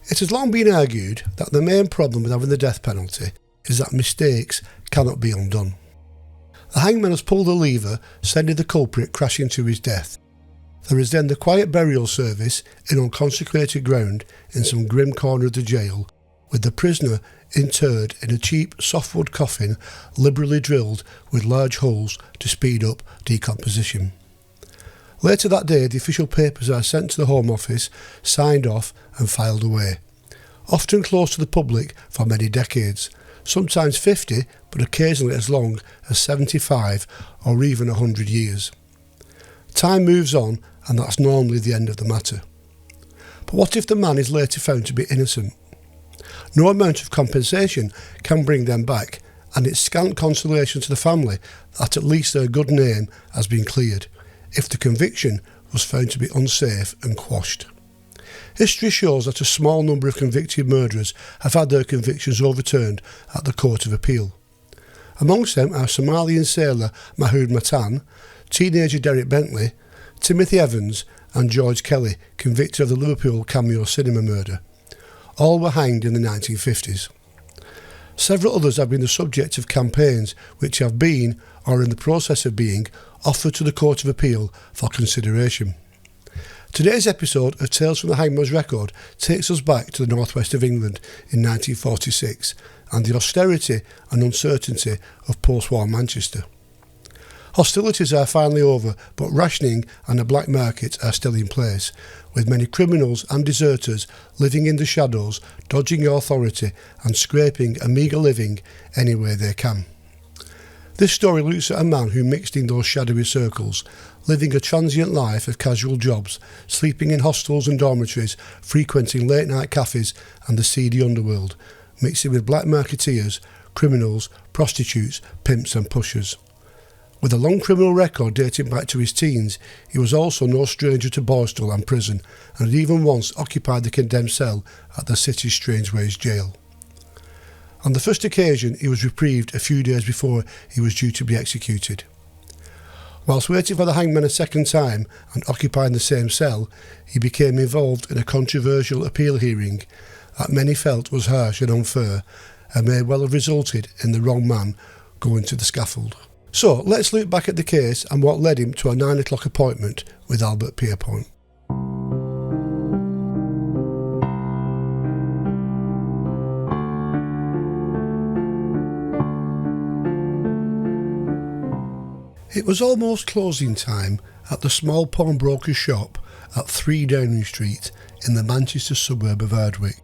It has long been argued that the main problem with having the death penalty is that mistakes cannot be undone. The hangman has pulled the lever, sending the culprit crashing to his death. There is then the quiet burial service in unconsecrated ground in some grim corner of the jail, with the prisoner interred in a cheap softwood coffin liberally drilled with large holes to speed up decomposition. Later that day, the official papers are sent to the Home Office, signed off and filed away, often closed to the public for many decades, sometimes 50, but occasionally as long as 75 or even 100 years. Time moves on, and that's normally the end of the matter. But what if the man is later found to be innocent? No amount of compensation can bring them back, and it's scant consolation to the family that at least their good name has been cleared, if the conviction was found to be unsafe and quashed. History shows that a small number of convicted murderers have had their convictions overturned at the Court of Appeal. Amongst them are Somalian sailor Mahood Matan, teenager Derek Bentley, Timothy Evans and George Kelly, convicted of the Liverpool Cameo Cinema murder. All were hanged in the 1950s. Several others have been the subject of campaigns which have been, or are in the process of being, offered to the Court of Appeal for consideration. Today's episode of Tales from the Hangman's Record takes us back to the northwest of England in 1946 and the austerity and uncertainty of post-war Manchester. Hostilities are finally over, but rationing and a black market are still in place, with many criminals and deserters living in the shadows, dodging authority and scraping a meagre living any way they can. This story looks at a man who mixed in those shadowy circles, living a transient life of casual jobs, sleeping in hostels and dormitories, frequenting late-night cafes and the seedy underworld, mixing with black marketeers, criminals, prostitutes, pimps and pushers. With a long criminal record dating back to his teens, he was also no stranger to borstal and prison, and had even once occupied the condemned cell at the city's Strangeways jail. On the first occasion, he was reprieved a few days before he was due to be executed. Whilst waiting for the hangman a second time and occupying the same cell, he became involved in a controversial appeal hearing that many felt was harsh and unfair, and may well have resulted in the wrong man going to the scaffold. So let's look back at the case and what led him to a 9 o'clock appointment with Albert Pierpont. It was almost closing time at the small pawnbroker's shop at 3 Downing Street in the Manchester suburb of Ardwick,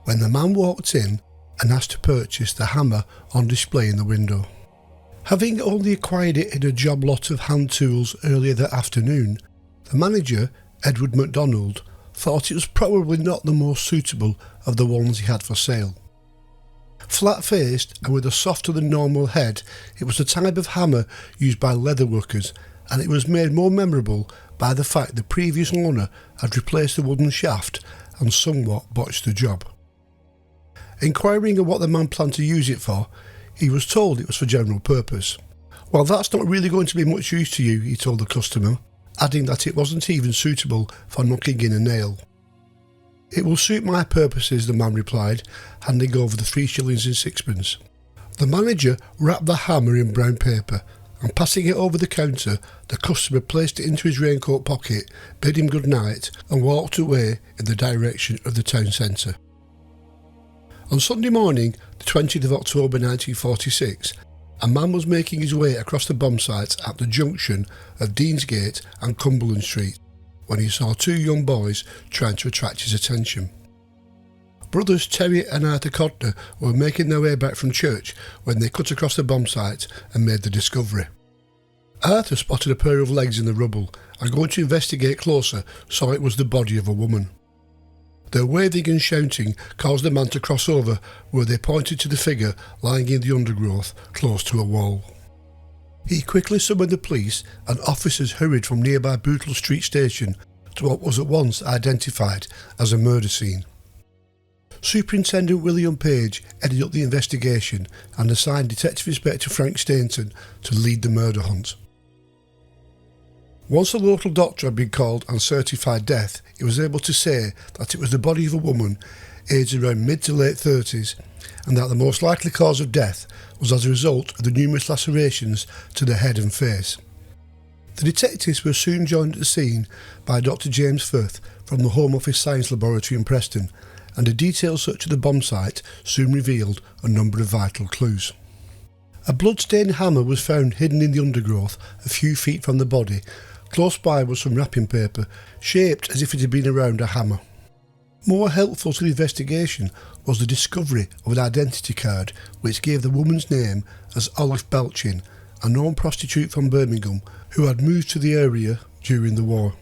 when the man walked in and asked to purchase the hammer on display in the window. Having only acquired it in a job lot of hand tools earlier that afternoon, the manager, Edward MacDonald, thought it was probably not the most suitable of the ones he had for sale. Flat-faced and with a softer than normal head, it was the type of hammer used by leather workers, and it was made more memorable by the fact the previous owner had replaced the wooden shaft and somewhat botched the job. Inquiring of what the man planned to use it for, he was told it was for general purpose. "Well, that's not really going to be much use to you," he told the customer, adding that it wasn't even suitable for knocking in a nail. "It will suit my purposes," the man replied, handing over the 3 shillings and sixpence. The manager wrapped the hammer in brown paper, and passing it over the counter, the customer placed it into his raincoat pocket, bid him good night, and walked away in the direction of the town centre. On Sunday morning, the 20th of October 1946, a man was making his way across the bomb site at the junction of Deansgate and Cumberland Street when he saw 2 young boys trying to attract his attention. Brothers Terry and Arthur Codner were making their way back from church when they cut across the bomb site and made the discovery. Arthur spotted a pair of legs in the rubble and, going to investigate closer, saw it was the body of a woman. Their waving and shouting caused the man to cross over, where they pointed to the figure lying in the undergrowth close to a wall. He quickly summoned the police, and officers hurried from nearby Bootle Street station to what was at once identified as a murder scene. Superintendent William Page headed up the investigation and assigned Detective Inspector Frank Stainton to lead the murder hunt. Once a local doctor had been called and certified death, he was able to say that it was the body of a woman aged around mid to late 30s, and that the most likely cause of death was as a result of the numerous lacerations to the head and face. The detectives were soon joined at the scene by Dr. James Firth from the Home Office Science Laboratory in Preston, and a detailed search of the bomb site soon revealed a number of vital clues. A blood-stained hammer was found hidden in the undergrowth a few feet from the body. Close by was some wrapping paper, shaped as if it had been around a hammer. More helpful to the investigation was the discovery of an identity card which gave the woman's name as Olive Balchin, a known prostitute from Birmingham who had moved to the area during the war.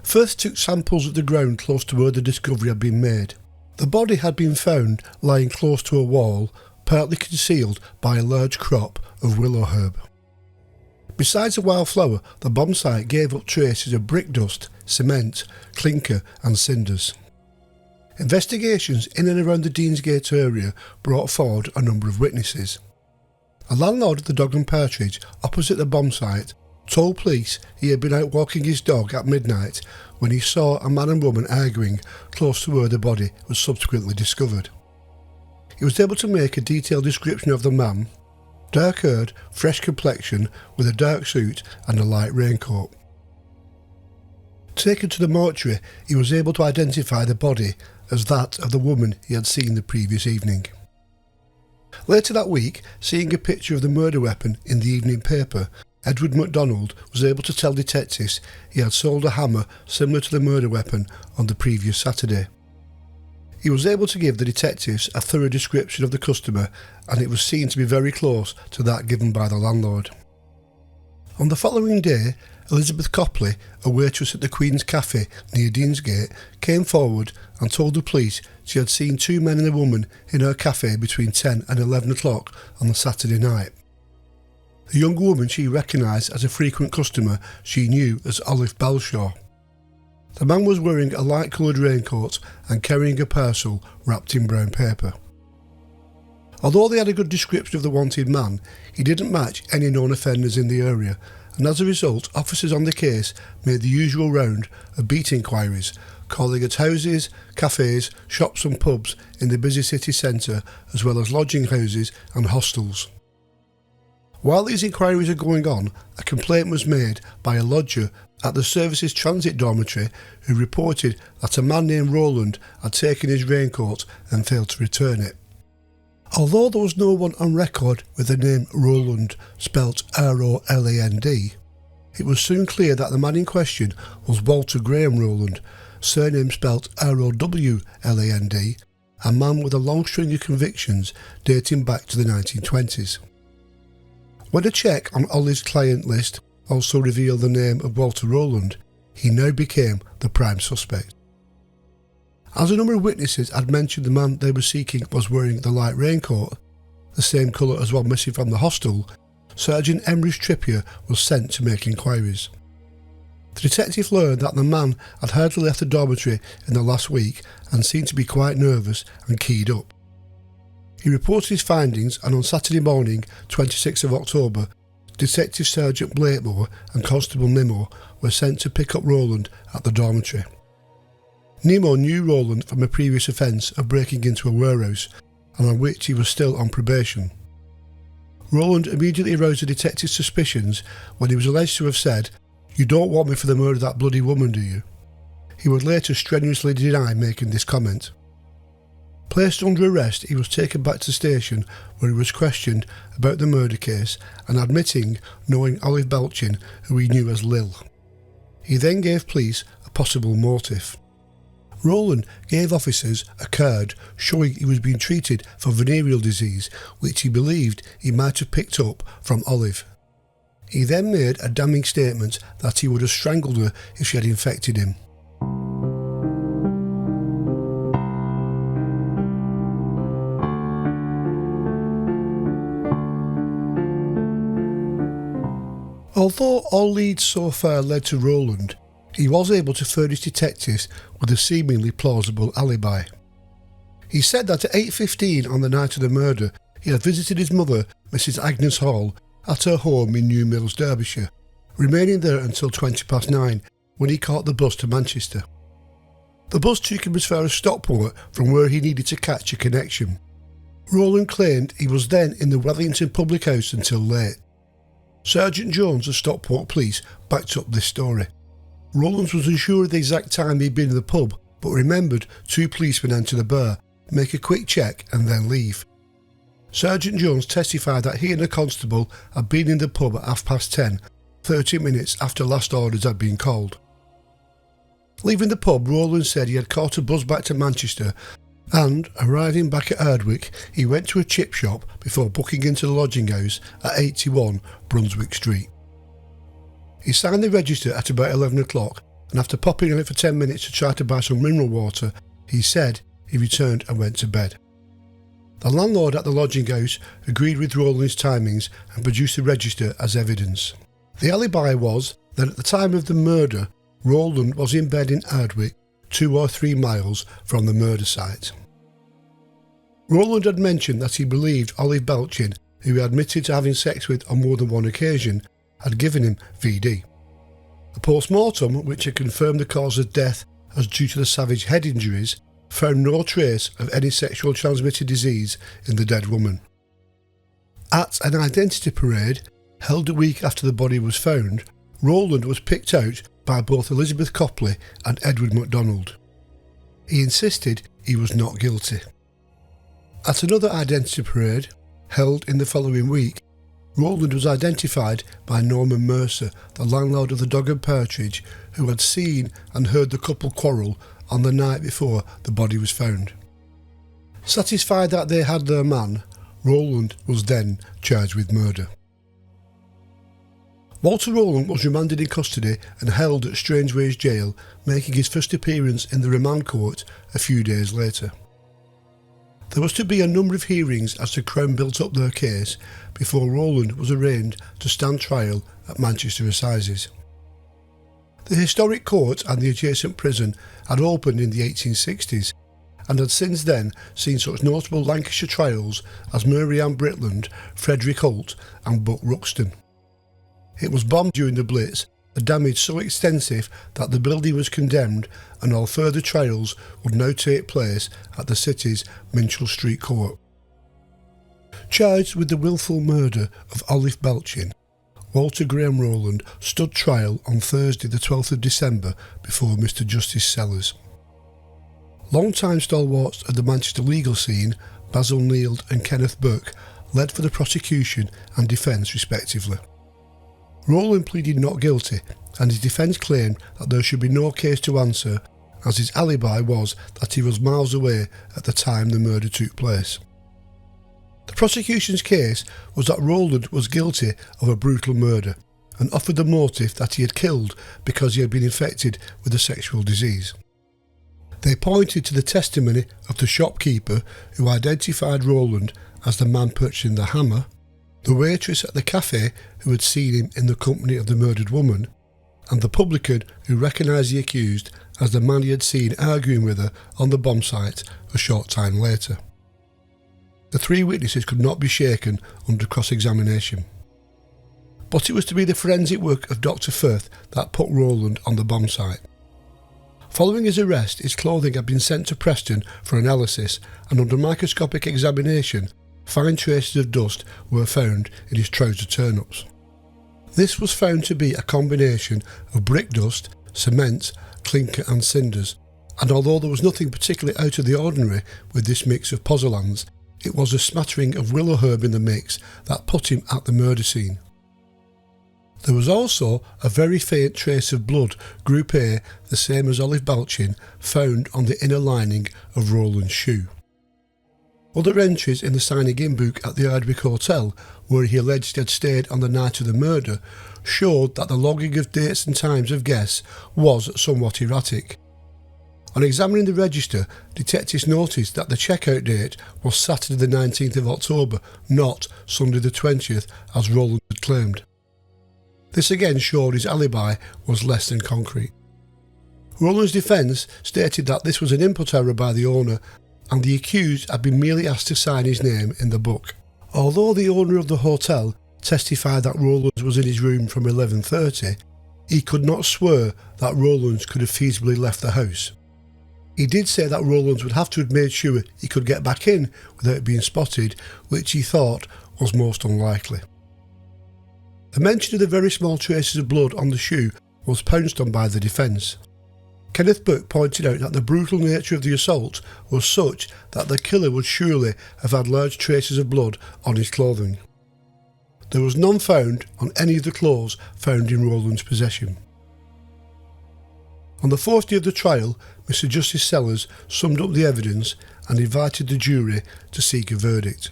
Firth took samples of the ground close to where the discovery had been made. The body had been found lying close to a wall, partly concealed by a large crop of willow herb. Besides the wildflower, the bomb site gave up traces of brick dust, cement, clinker and cinders. Investigations in and around the Deansgate area brought forward a number of witnesses. A landlord of the Dog and Partridge opposite the bomb site told police he had been out walking his dog at midnight when he saw a man and woman arguing close to where the body was subsequently discovered. He was able to make a detailed description of the man: dark-haired, fresh complexion, with a dark suit and a light raincoat. Taken to the mortuary, he was able to identify the body as that of the woman he had seen the previous evening. Later that week, seeing a picture of the murder weapon in the evening paper, Edward MacDonald was able to tell detectives he had sold a hammer similar to the murder weapon on the previous Saturday. He was able to give the detectives a thorough description of the customer, and it was seen to be very close to that given by the landlord. On the following day, Elizabeth Copley, a waitress at the Queen's Cafe near Deansgate, came forward and told the police she had seen two men and a woman in her cafe between 10 and 11 o'clock on the Saturday night. The young woman she recognised as a frequent customer she knew as Olive Balchin. The man was wearing a light-coloured raincoat and carrying a parcel wrapped in brown paper. Although they had a good description of the wanted man, he didn't match any known offenders in the area, and as a result, officers on the case made the usual round of beat inquiries, calling at houses, cafes, shops and pubs in the busy city centre, as well as lodging houses and hostels. While these inquiries are going on, a complaint was made by a lodger at the service's transit dormitory who reported that a man named Roland had taken his raincoat and failed to return it. Although there was no one on record with the name Roland, spelt R-O-L-A-N-D, it was soon clear that the man in question was Walter Graham Rowland, surname spelt R-O-W-L-A-N-D, a man with a long string of convictions dating back to the 1920s. When a check on Ollie's client list also revealed the name of Walter Rowland, he now became the prime suspect. As a number of witnesses had mentioned the man they were seeking was wearing the light raincoat, the same colour as one missing from the hostel, Sergeant Emrys Trippier was sent to make inquiries. The detective learned that the man had hardly left the dormitory in the last week and seemed to be quite nervous and keyed up. He reported his findings, and on Saturday morning, 26th of October, Detective Sergeant Blakemore and Constable Nimmo were sent to pick up Roland at the dormitory. Nimmo knew Roland from a previous offence of breaking into a warehouse, and on which he was still on probation. Roland immediately aroused the detective's suspicions when he was alleged to have said, "You don't want me for the murder of that bloody woman, do you?" He would later strenuously deny making this comment. Placed under arrest, he was taken back to the station where he was questioned about the murder case and admitting knowing Olive Balchin, who he knew as Lil. He then gave police a possible motive. Roland gave officers a card showing he was being treated for venereal disease, which he believed he might have picked up from Olive. He then made a damning statement that he would have strangled her if she had infected him. Although all leads so far led to Roland, he was able to furnish detectives with a seemingly plausible alibi. He said that at 8:15 on the night of the murder, he had visited his mother, Mrs. Agnes Hall, at her home in New Mills, Derbyshire, remaining there until 9:20 when he caught the bus to Manchester. The bus took him as far as Stockport from where he needed to catch a connection. Roland claimed he was then in the Wellington public house until late. Sergeant Jones of Stockport Police backed up this story. Roland was unsure of the exact time he'd been in the pub, but remembered two policemen enter the bar, make a quick check and then leave. Sergeant Jones testified that he and a constable had been in the pub at 10:30, 30 minutes after last orders had been called. Leaving the pub, Roland said he had caught a bus back to Manchester and, arriving back at Ardwick, he went to a chip shop before booking into the lodging house at 81 Brunswick Street. He signed the register at about 11 o'clock and after popping in it for 10 minutes to try to buy some mineral water, he said he returned and went to bed. The landlord at the lodging house agreed with Roland's timings and produced the register as evidence. The alibi was that at the time of the murder, Roland was in bed in Ardwick, 2 or 3 miles from the murder site. Roland had mentioned that he believed Olive Balchin, who he admitted to having sex with on more than one occasion, had given him VD. The post-mortem, which had confirmed the cause of death as due to the savage head injuries, found no trace of any sexual transmitted disease in the dead woman. At an identity parade, held a week after the body was found, Roland was picked out by both Elizabeth Copley and Edward MacDonald. He insisted he was not guilty. At another identity parade, held in the following week, Roland was identified by Norman Mercer, the landlord of the Dog and Partridge, who had seen and heard the couple quarrel on the night before the body was found. Satisfied that they had their man, Roland was then charged with murder. Walter Rowland was remanded in custody and held at Strangeways Jail, making his first appearance in the remand court a few days later. There was to be a number of hearings as the Crown built up their case before Roland was arraigned to stand trial at Manchester Assizes. The historic court and the adjacent prison had opened in the 1860s and had since then seen such notable Lancashire trials as Mary Ann Britland, Frederick Holt and Buck Ruxton. It was bombed during the Blitz, the damage so extensive that the building was condemned and all further trials would now take place at the city's Minchell Street Court. Charged with the wilful murder of Olive Balchin, Walter Graham Rowland stood trial on Thursday the 12th of December before Mr Justice Sellers. Long-time stalwarts of the Manchester legal scene, Basil Neild and Kenneth Burke, led for the prosecution and defence respectively. Roland pleaded not guilty and his defence claimed that there should be no case to answer as his alibi was that he was miles away at the time the murder took place. The prosecution's case was that Roland was guilty of a brutal murder and offered the motive that he had killed because he had been infected with a sexual disease. They pointed to the testimony of the shopkeeper who identified Roland as the man purchasing the hammer, the waitress at the cafe who had seen him in the company of the murdered woman, and the publican who recognised the accused as the man he had seen arguing with her on the bomb site a short time later. The 3 witnesses could not be shaken under cross-examination. But it was to be the forensic work of Dr. Firth that put Roland on the bomb site. Following his arrest, his clothing had been sent to Preston for analysis and under microscopic examination, fine traces of dust were found in his trouser turn-ups. This was found to be a combination of brick dust, cement, clinker and cinders, and although there was nothing particularly out of the ordinary with this mix of pozzolans, it was a smattering of willow herb in the mix that put him at the murder scene. There was also a very faint trace of blood, Group A, the same as Olive Balchin, found on the inner lining of Roland's shoe. Other entries in the signing-in book at the Ardwick Hotel, where he alleged he had stayed on the night of the murder, showed that the logging of dates and times of guests was somewhat erratic. On examining the register, detectives noticed that the checkout date was Saturday the 19th of October, not Sunday the 20th, as Roland had claimed. This again showed his alibi was less than concrete. Roland's defence stated that this was an input error by the owner and the accused had been merely asked to sign his name in the book. Although the owner of the hotel testified that Roland was in his room from 11:30, he could not swear that Roland could have feasibly left the house. He did say that Rowland would have to have made sure he could get back in without being spotted, which he thought was most unlikely. The mention of the very small traces of blood on the shoe was pounced on by the defence. Kenneth Burke pointed out that the brutal nature of the assault was such that the killer would surely have had large traces of blood on his clothing. There was none found on any of the clothes found in Rowland's possession. On the fourth day of the trial, Mr Justice Sellers summed up the evidence and invited the jury to seek a verdict.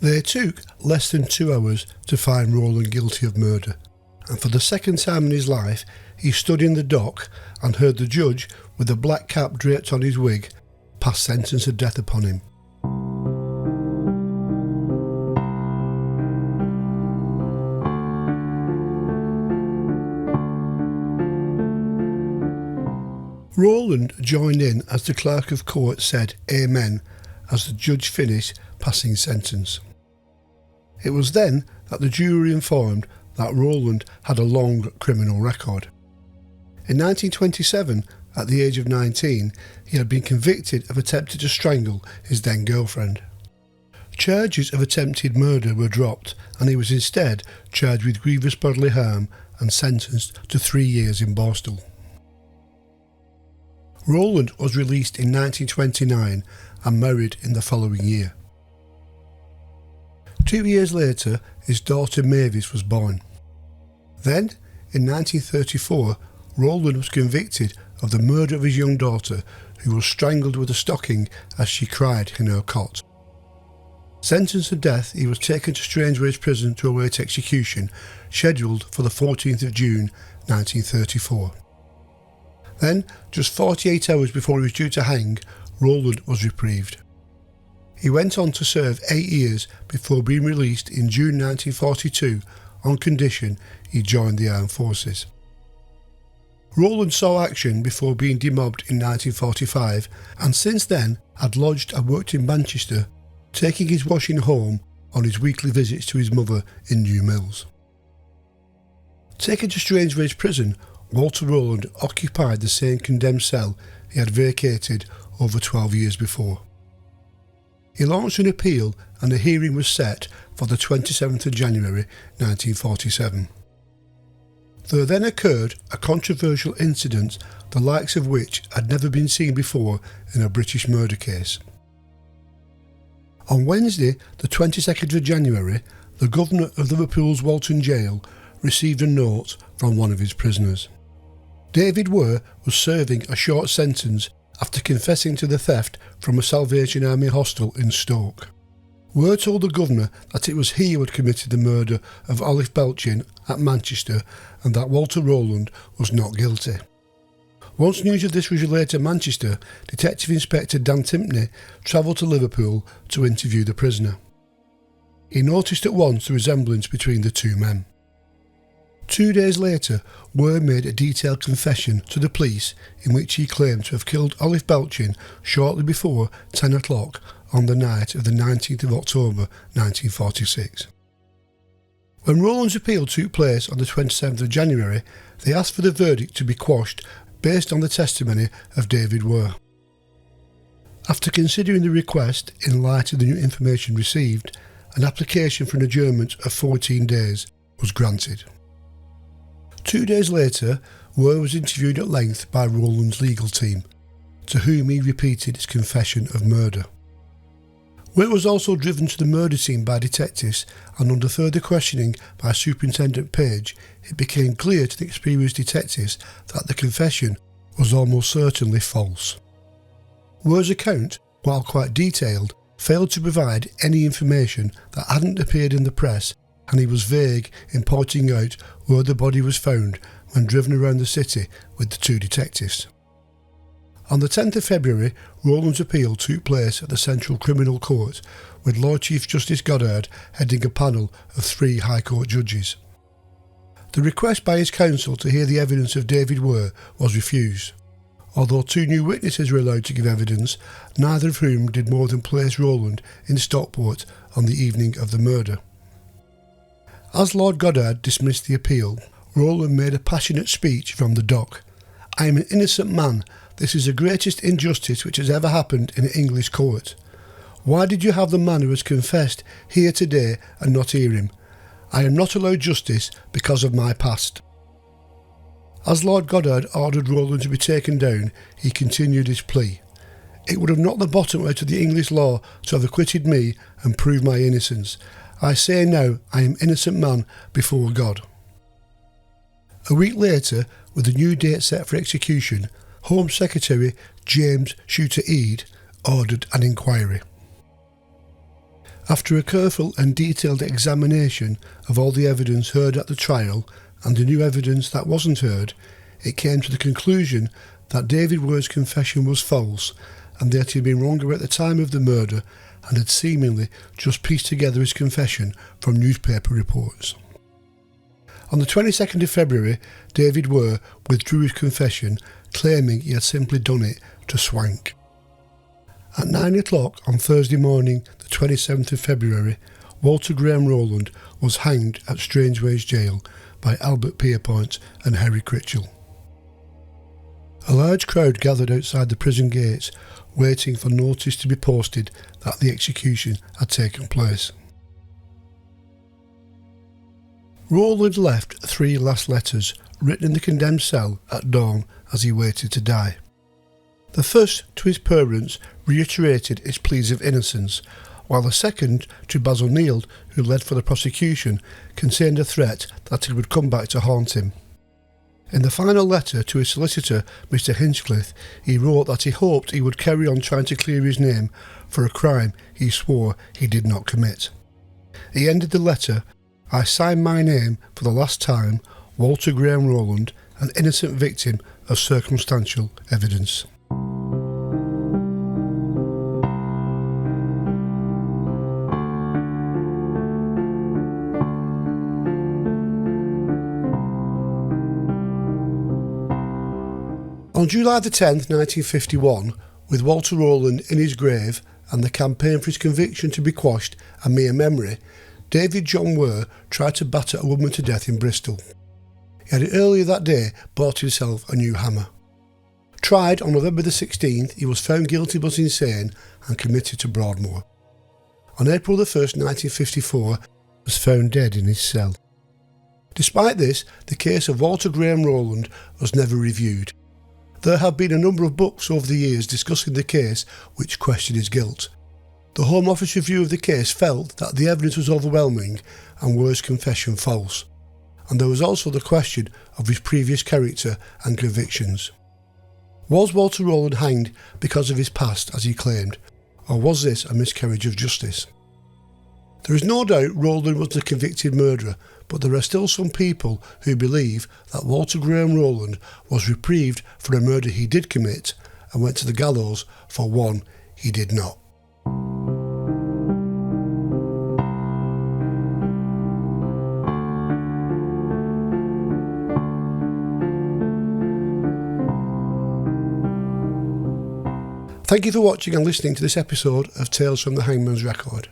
They took less than 2 hours to find Roland guilty of murder, and for the second time in his life he stood in the dock and heard the judge, with a black cap draped on his wig, pass sentence of death upon him. Roland joined in as the clerk of court said "Amen" as the judge finished passing sentence. It was then that the jury informed that Roland had a long criminal record. In 1927, at the age of 19, he had been convicted of attempting to strangle his then girlfriend. Charges of attempted murder were dropped, and he was instead charged with grievous bodily harm and sentenced to 3 years in Borstal. Roland was released in 1929 and married in the following year. 2 years later, his daughter Mavis was born. Then, in 1934, Roland was convicted of the murder of his young daughter, who was strangled with a stocking as she cried in her cot. Sentenced to death, he was taken to Strangeways Prison to await execution, scheduled for the 14th of June 1934. Then, just 48 hours before he was due to hang, Roland was reprieved. He went on to serve 8 years before being released in June 1942 on condition he joined the armed forces. Roland saw action before being demobbed in 1945 and since then had lodged and worked in Manchester, taking his washing home on his weekly visits to his mother in New Mills. Taken to Strangeways Prison, Walter Rowland occupied the same condemned cell he had vacated over 12 years before. He launched an appeal and a hearing was set for the 27th of January 1947. There then occurred a controversial incident the likes of which had never been seen before in a British murder case. On Wednesday, the 22nd of January, the governor of Liverpool's Walton Jail received a note from one of his prisoners. David Were was serving a short sentence after confessing to the theft from a Salvation Army hostel in Stoke. Were told the governor that it was he who had committed the murder of Olive Balchin at Manchester and that Walter Rowland was not guilty. Once news of this was relayed to Manchester, Detective Inspector Dan Timpney travelled to Liverpool to interview the prisoner. He noticed at once the resemblance between the two men. 2 days later, Were made a detailed confession to the police in which he claimed to have killed Olive Balchin shortly before 10 o'clock on the night of the 19th of October 1946. When Roland's appeal took place on the 27th of January, they asked for the verdict to be quashed based on the testimony of David Were. After considering the request in light of the new information received, an application for an adjournment of 14 days was granted. 2 days later, Were was interviewed at length by Roland's legal team, to whom he repeated his confession of murder. Were was also driven to the murder scene by detectives, and under further questioning by Superintendent Page, it became clear to the experienced detectives that the confession was almost certainly false. Were's account, while quite detailed, failed to provide any information that hadn't appeared in the press, and he was vague in pointing out where the body was found when driven around the city with the two detectives. On the 10th of February, Roland's appeal took place at the Central Criminal Court, with Lord Chief Justice Goddard heading a panel of 3 High Court judges. The request by his counsel to hear the evidence of David Were was refused. Although 2 new witnesses were allowed to give evidence, neither of whom did more than place Roland in Stockport on the evening of the murder. As Lord Goddard dismissed the appeal, Roland made a passionate speech from the dock. I am an innocent man. This is the greatest injustice which has ever happened in an English court. Why did you have the man who has confessed here today and not hear him? I am not allowed justice because of my past." As Lord Goddard ordered Roland to be taken down, he continued his plea. "It would have knocked the bottom out of the English law to have acquitted me and proved my innocence. I say now, I am innocent man before God." A week later, with the new date set for execution, Home Secretary James Shooter Eade ordered an inquiry. After a careful and detailed examination of all the evidence heard at the trial and the new evidence that wasn't heard, it came to the conclusion that David Ware's confession was false and that he had been wrong at the time of the murder and had seemingly just pieced together his confession from newspaper reports. On the 22nd of February, David Ware withdrew his confession, claiming he had simply done it to swank. At 9 o'clock on Thursday morning, the 27th of February, Walter Graham Rowland was hanged at Strangeways Jail by Albert Pierpont and Harry Critchell. A large crowd gathered outside the prison gates, waiting for notice to be posted that the execution had taken place. Roland left 3 last letters, written in the condemned cell at dawn as he waited to die. The first, to his parents, reiterated his pleas of innocence, while the second, to Basil Neal, who led for the prosecution, contained a threat that he would come back to haunt him. In the final letter to his solicitor, Mr. Hinchcliffe, he wrote that he hoped he would carry on trying to clear his name for a crime he swore he did not commit. He ended the letter, "I sign my name for the last time, Walter Graham Rowland, an innocent victim of circumstantial evidence." On July the 10th, 1951, with Walter Rowland in his grave and the campaign for his conviction to be quashed a mere memory, David John Ware tried to batter a woman to death in Bristol. He had earlier that day bought himself a new hammer. Tried on November the 16th, he was found guilty but insane and committed to Broadmoor. On April the 1st, 1954, he was found dead in his cell. Despite this, the case of Walter Graham Rowland was never reviewed. There have been a number of books over the years discussing the case which question his guilt. The Home Office review of the case felt that the evidence was overwhelming and Ware's confession false, and there was also the question of his previous character and convictions. Was Walter Rowland hanged because of his past, as he claimed, or was this a miscarriage of justice? There is no doubt Roland was the convicted murderer, but there are still some people who believe that Walter Graham Rowland was reprieved for a murder he did commit and went to the gallows for one he did not. Thank you for watching and listening to this episode of Tales from the Hangman's Record.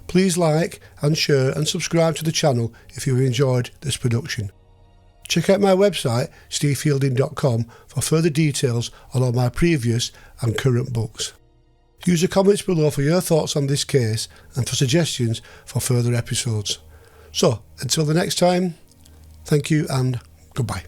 Please like and share and subscribe to the channel if you have enjoyed this production. Check out my website stevefielding.com for further details on all my previous and current books. Use the comments below for your thoughts on this case and for suggestions for further episodes. So, until the next time, thank you and goodbye.